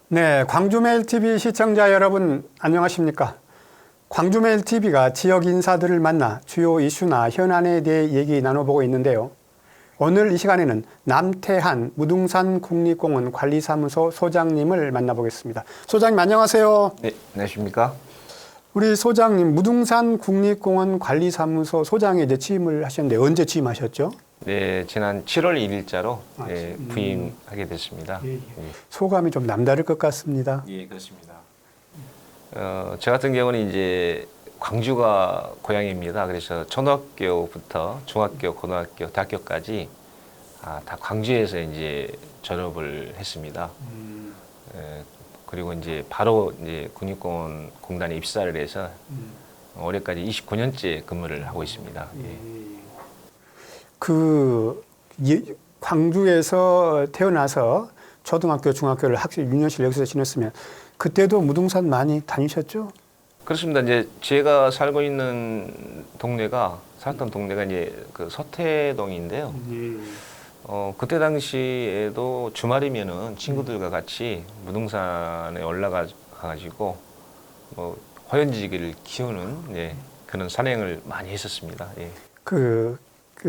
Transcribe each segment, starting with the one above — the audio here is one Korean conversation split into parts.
네, 광주메일TV 시청자 여러분 안녕하십니까? 광주메일TV가 지역 인사들을 만나 주요 이슈나 현안에 대해 얘기 나눠보고 있는데요. 오늘 이 시간에는 남태한 무등산 국립공원 관리사무소 소장님을 만나보겠습니다. 소장님 안녕하세요. 네, 안녕하십니까? 우리 소장님 무등산 국립공원 관리사무소 소장에 이제 취임을 하셨는데 언제 취임하셨죠? 네, 지난 7월 1일자로 부임하게 됐습니다. 예. 소감이 좀 남다를 것 같습니다. 예, 그렇습니다. 저 같은 경우는 이제 광주가 고향입니다. 그래서 초등학교부터 중학교, 고등학교, 대학교까지 다 광주에서 이제 졸업을 했습니다. 그리고 이제 바로 이제 국립공원 공단에 입사를 해서 올해까지 29년째 근무를 하고 있습니다. 광주에서 태어나서 초등학교, 중학교를 학교 6년씩 여기서 지냈으면 그때도 무등산 많이 다니셨죠? 그렇습니다. 이제 제가 살고 있는 동네가 살았던 동네가 이제 그 서태동인데요. 그때 당시에도 주말이면은 친구들과 같이 무등산에 올라가 가지고 뭐 호연지기를 키우는 그런 산행을 많이 했었습니다. 예.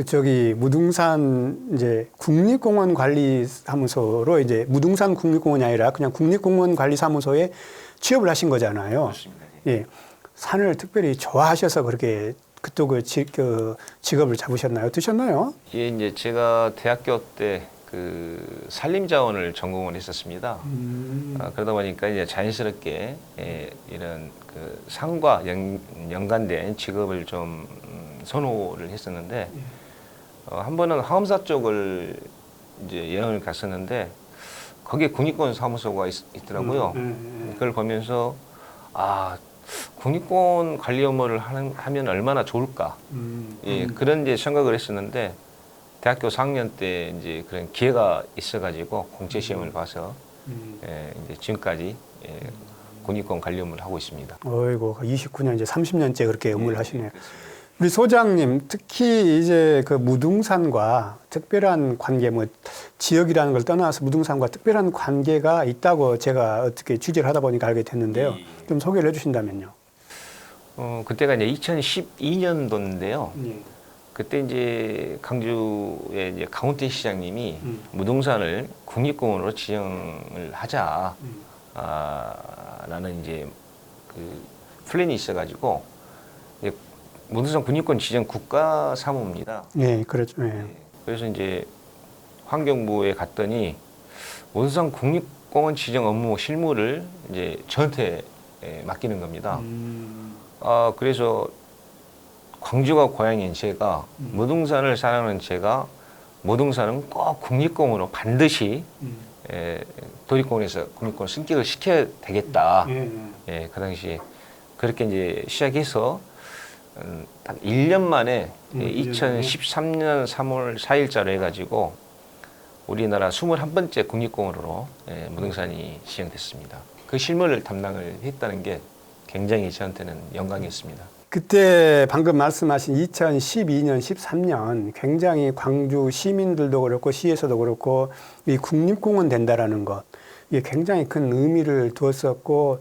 저기 무등산 이제 국립공원 관리사무소로 이제 무등산 국립공원이 아니라 그냥 국립공원 관리사무소에 취업을 하신 거잖아요. 그렇습니다. 예. 산을 특별히 좋아하셔서 그렇게 그쪽을 직업을 잡으셨나요? 어떠셨나요? 예, 이제 제가 대학교 때 그 산림자원을 전공을 했었습니다. 그러다 보니까 이제 자연스럽게 이런 그 산과 연관된 직업을 좀 선호를 했었는데 한 번은 하엄사 쪽을 이제 여행을 갔었는데 거기에 국립공원 사무소가 있더라고요. 그걸 보면서 국립공원 관리 업무를 하면 얼마나 좋을까. 그런 이제 생각을 했었는데 대학교 4학년 때 이제 그런 기회가 있어가지고 공채 시험을 봐서 이제 지금까지 국립공원 관리 업무를 하고 있습니다. 어이고 29년 이제 30년째 그렇게 업무를 하시네요. 우리 소장님 특히 이제 그 무등산과 특별한 관계 뭐 지역이라는 걸 떠나서 무등산과 특별한 관계가 있다고 제가 어떻게 취재를 하다 보니까 알게 됐는데요. 좀 소개를 해주신다면요. 그때가 이제 2012년도인데요. 그때 이제 강주의 이제 강훈태 시장님이 무등산을 국립공원으로 지정을 하자 라는 이제 그 플랜이 있어가지고 무등산 국립공원 지정 국가 사무입니다. 네, 그렇죠. 네. 그래서 이제 환경부에 갔더니 무등산 국립공원 지정 업무 실무를 이제 저한테 맡기는 겁니다. 그래서 광주가 고향인 제가 무등산을 사랑하는 제가 무등산은 꼭 국립공원으로 반드시 도립공원에서 국립공원 승격을 시켜야 되겠다. 그 당시에 그렇게 이제 시작해서 딱 1년 만에 2013년 3월 4일자로 해가지고 우리나라 21번째 국립공원으로 무등산이 지정됐습니다. 그 실무를 담당을 했다는 게 굉장히 저한테는 영광이었습니다. 그때 방금 말씀하신 2012년, 13년 굉장히 광주 시민들도 그렇고 시에서도 그렇고 이 국립공원 된다라는 것 이게 굉장히 큰 의미를 두었었고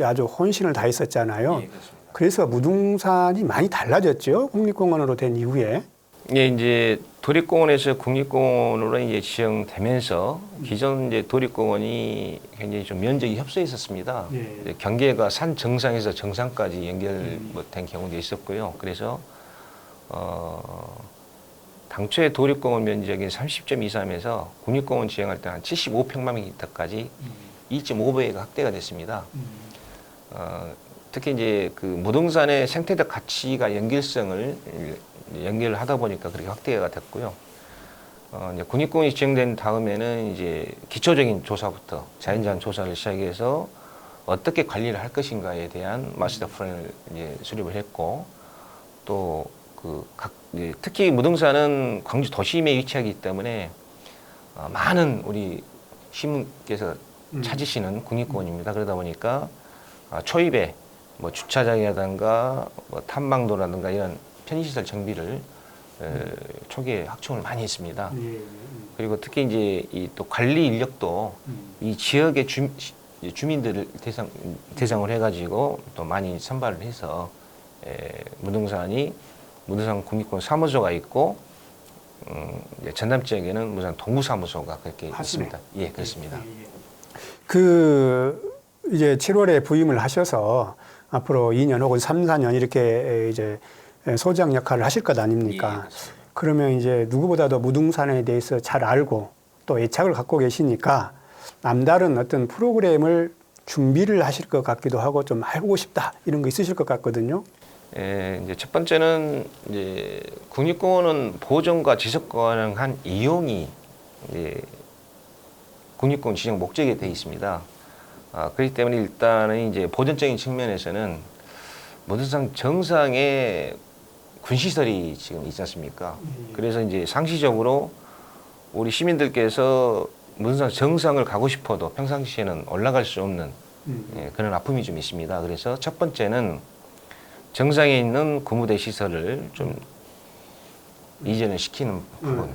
아주 혼신을 다했었잖아요. 그렇습니다. 그래서 무등산이 많이 달라졌죠. 국립공원으로 된 이후에. 이제 도립공원에서 국립공원으로 이제 지정되면서 기존 이제 도립공원이 굉장히 좀 면적이 협소해 있었습니다. 이제 경계가 산 정상에서 정상까지 연결된 경우도 있었고요. 그래서 당초에 도립공원 면적이 30.23에서 국립공원 지정할 때 한 75평방미터까지 2.5배가 확대가 됐습니다. 특히 이제 그 무등산의 생태적 가치가 연결을 하다 보니까 그렇게 확대가 됐고요. 이제 국립공원이 지정된 다음에는 이제 기초적인 조사부터 자연자원 조사를 시작해서 어떻게 관리를 할 것인가에 대한 마스터 플랜을 이제 수립을 했고 또 특히 무등산은 광주 도심에 위치하기 때문에 많은 우리 시민께서 찾으시는 국립공원입니다. 그러다 보니까 초입에 뭐 주차장이라든가 뭐 탐방도라든가 이런 편의시설 정비를 초기에 확충을 많이 했습니다. 그리고 특히 이제 이 또 관리 인력도 이 지역의 이제 주민들을 대상으로 해가지고 또 많이 선발을 해서 무등산 국립공원 사무소가 있고 이제 전남 지역에는 무등산 동구사무소가 그렇게 있습니다. 예, 그렇습니다. 그 이제 7월에 부임을 하셔서 앞으로 2년 혹은 3, 4년 이렇게 이제 소장 역할을 하실 것 아닙니까? 예, 그러면 이제 누구보다도 무등산에 대해서 잘 알고 또 애착을 갖고 계시니까 남다른 어떤 프로그램을 준비를 하실 것 같기도 하고 좀 해보고 싶다 이런 거 있으실 것 같거든요. 이제 첫 번째는 이제 국립공원은 보존과 지속 가능한 이용이 이제 국립공원 지정 목적에 되어 있습니다. 그렇기 때문에 일단은 이제 보존적인 측면에서는 무등산 정상에 군시설이 지금 있지 않습니까? 그래서 이제 상시적으로 우리 시민들께서 무등산 정상을 가고 싶어도 평상시에는 올라갈 수 없는 그런 아픔이 좀 있습니다. 그래서 첫 번째는 정상에 있는 구무대 시설을 좀 이전을 시키는 부분.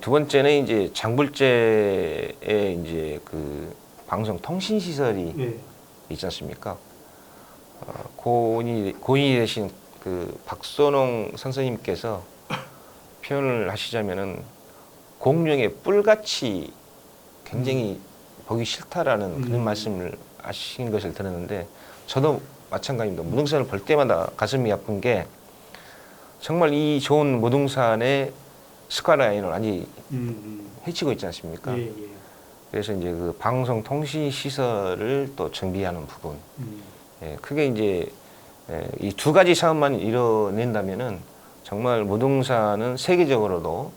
두 번째는 이제 장불제에 이제 그 방송 통신 시설이 있지 않습니까? 고인이 되신 그 박선홍 선생님께서 표현을 하시자면은 공룡의 뿔같이 굉장히 보기 싫다라는 그런 말씀을 하신 것을 들었는데 저도 마찬가지입니다. 무등산을 볼 때마다 가슴이 아픈 게 정말 이 좋은 무등산의 스카이라인을 완전히 해치고 있지 않습니까? 그래서 이제 그 방송 통신 시설을 또 정비하는 부분. 크게 이제 이 두 가지 사업만 이뤄낸다면은 정말 무등산은 세계적으로도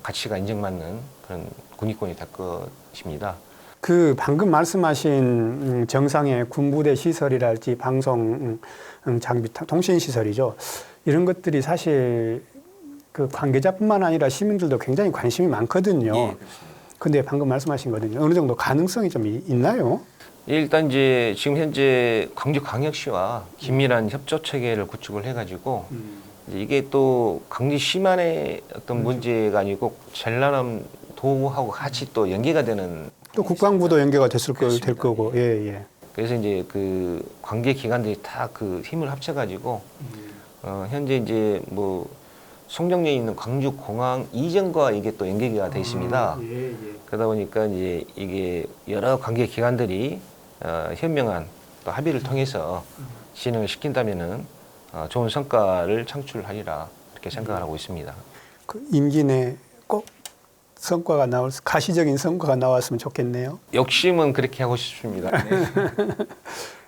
가치가 인정받는 그런 국립공원이 될 것입니다. 그 방금 말씀하신 정상의 군부대 시설이랄지 방송 장비 통신 시설이죠. 이런 것들이 사실 그 관계자뿐만 아니라 시민들도 굉장히 관심이 많거든요. 근데 방금 말씀하신 거든요. 어느 정도 가능성이 좀 있나요? 일단 이제 지금 현재 광주광역시와 긴밀한 협조 체계를 구축을 해가지고 이게 또 광주시만의 어떤 문제가 아니고 전라남 도하고 같이 또 연계가 되는 또 국방부도 연계가 될 그렇습니다. 거고, 예. 그래서 이제 그 관계 기관들이 다 그 힘을 합쳐가지고 현재 이제 뭐 송정리에 있는 광주공항 이전과 이게 또 연계가 돼 있습니다. 그러다 보니까 이제 이게 여러 관계 기관들이 현명한 또 합의를 통해서 진행을 시킨다면은 좋은 성과를 창출하리라 그렇게 생각을 하고 있습니다. 그 임기 내 꼭 성과가 가시적인 성과가 나왔으면 좋겠네요. 욕심은 그렇게 하고 싶습니다. 네.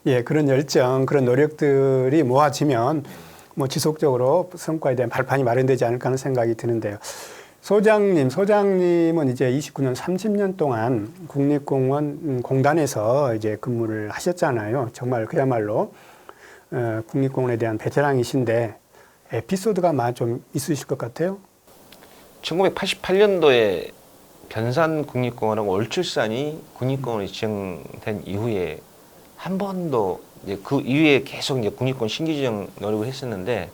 예, 그런 열정, 그런 노력들이 모아지면 뭐 지속적으로 성과에 대한 발판이 마련되지 않을까 하는 생각이 드는데요. 소장님은 이제 29년, 30년 동안 국립공원 공단에서 이제 근무를 하셨잖아요. 정말 그야말로 국립공원에 대한 베테랑이신데 에피소드가 좀 있으실 것 같아요. 1988년도에 변산 국립공원하고 월출산이 국립공원이 지정된 이후에 한 번도 이제 그 이후에 계속 이제 국립공원 신규 지정 노력을 했었는데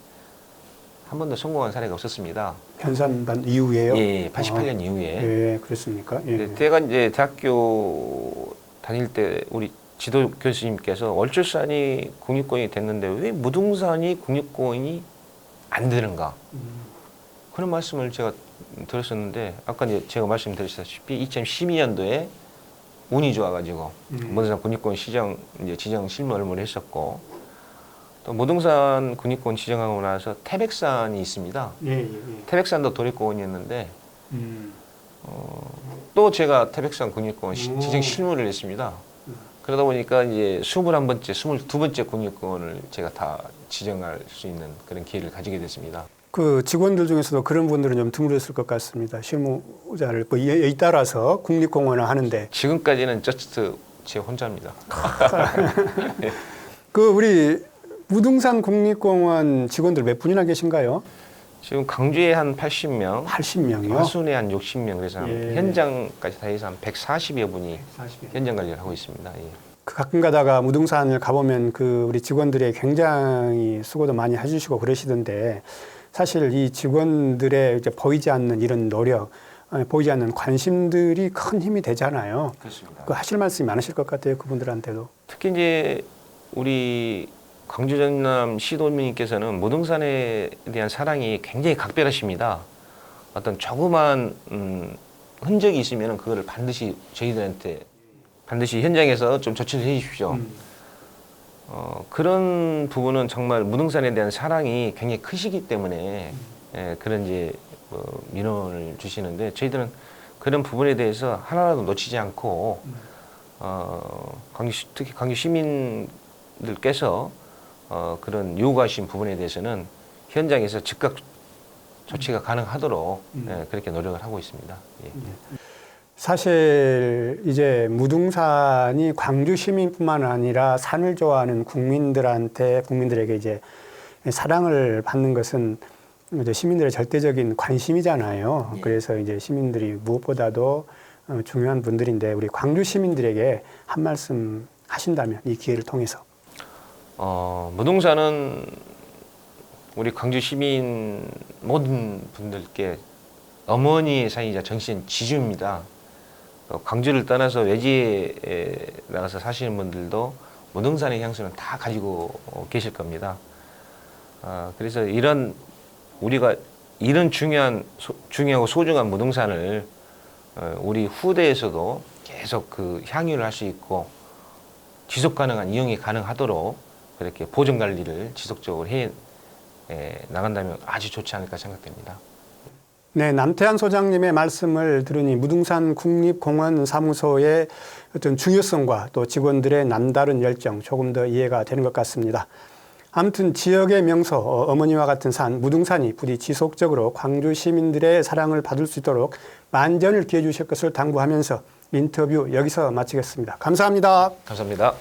한 번도 성공한 사례가 없었습니다. 변산반 이후에요? 예, 88년 이후에. 예, 그렇습니까? 예. 제가 이제 대학교 다닐 때 우리 지도 교수님께서 월출산이 국립공원이 됐는데 왜 무등산이 국립공원이 안 되는가? 그런 말씀을 제가 들었었는데 아까 이제 제가 말씀드렸다시피 2012년도에 운이 좋아가지고 무등산 국립공원 지정 실무를 했었고 또 무등산 국립공원 지정하고 나서 태백산이 있습니다. 태백산도 도립공원이었는데 또 제가 태백산 국립공원 지정 실무를 했습니다. 그러다 보니까 이제 21번째, 22번째 국립공원을 제가 다 지정할 수 있는 그런 기회를 가지게 됐습니다. 그 직원들 중에서도 그런 분들은 좀 드물었을 것 같습니다. 실무자를 에 따라서 국립공원을 하는데 지금까지는 저스트 제 혼자입니다. 그 우리 무등산 국립공원 직원들 몇 분이나 계신가요? 지금 강주에 한 80명, 80명이요? 화순에 한 60명, 그래서 예. 현장까지 다 해서 한 140여 분이 현장 관리를 하고 있습니다. 예. 그 가끔 가다가 무등산을 가보면 그 우리 직원들의 굉장히 수고도 많이 해주시고 그러시던데 사실 이 직원들의 이제 보이지 않는 이런 노력, 보이지 않는 관심들이 큰 힘이 되잖아요. 그렇습니다. 그 하실 말씀이 많으실 것 같아요. 그분들한테도. 특히 이제 우리 광주 전남 시도민께서는 무등산에 대한 사랑이 굉장히 각별하십니다. 어떤 조그만 흔적이 있으면 그거를 반드시 저희들한테 반드시 현장에서 좀 조치를 해 주십시오. 그런 부분은 정말 무등산에 대한 사랑이 굉장히 크시기 때문에 그런 이제 민원을 주시는데 저희들은 그런 부분에 대해서 하나라도 놓치지 않고 특히 광주 시민들께서 그런 요구하신 부분에 대해서는 현장에서 즉각 조치가 가능하도록 그렇게 노력을 하고 있습니다. 예. 사실 이제 무등산이 광주 시민뿐만 아니라 산을 좋아하는 국민들에게 이제 사랑을 받는 것은 이제 시민들의 절대적인 관심이잖아요. 예. 그래서 이제 시민들이 무엇보다도 중요한 분들인데 우리 광주 시민들에게 한 말씀 하신다면 이 기회를 통해서. 무등산은 우리 광주 시민 모든 분들께 어머니의 산이자 정신 지주입니다. 광주를 떠나서 외지에 나가서 사시는 분들도 무등산의 향수는 다 가지고 계실 겁니다. 그래서 우리가 이런 중요하고 소중한 무등산을 우리 후대에서도 계속 그 향유를 할 수 있고 지속 가능한 이용이 가능하도록 그렇게 보존 관리를 지속적으로 해 나간다면 아주 좋지 않을까 생각됩니다. 네, 남태한 소장님의 말씀을 들으니 무등산 국립공원 사무소의 어떤 중요성과 또 직원들의 남다른 열정 조금 더 이해가 되는 것 같습니다. 아무튼 지역의 명소 어머니와 같은 산 무등산이 부디 지속적으로 광주 시민들의 사랑을 받을 수 있도록 만전을 기해 주실 것을 당부하면서 인터뷰 여기서 마치겠습니다. 감사합니다. 감사합니다.